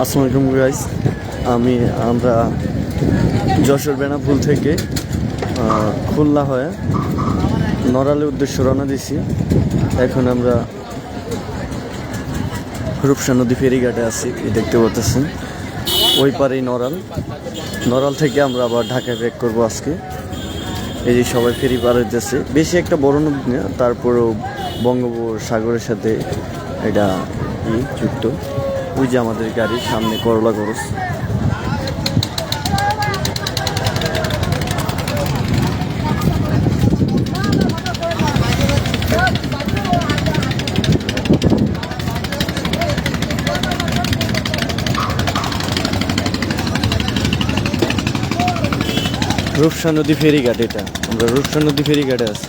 আসসালামু আলাইকুম গাইস, আমরা যশোর বেনাপুল থেকে খুলনা হয়ে নড়ালের উদ্দেশ্যে রওনা দিছি। এখন আমরা রূপসা নদী ফেরিঘাটে আছি, দেখতে পাচ্ছেন। ওই পারেই নড়াল থেকে আমরা আবার ঢাকায় ব্যাক করবো আজকে। এই যে সবাই ফেরি পার হইতেছে, বেশি একটা বড় নদী না, তারপরেও বঙ্গোপসাগরের সাথে এটা যুক্ত। ওই যে আমাদের গাড়ি সামনে করলা খরচ। রূপসা নদী ফেরিঘাট, এটা আমরা রূপসা নদী ফেরিঘাটে আছি।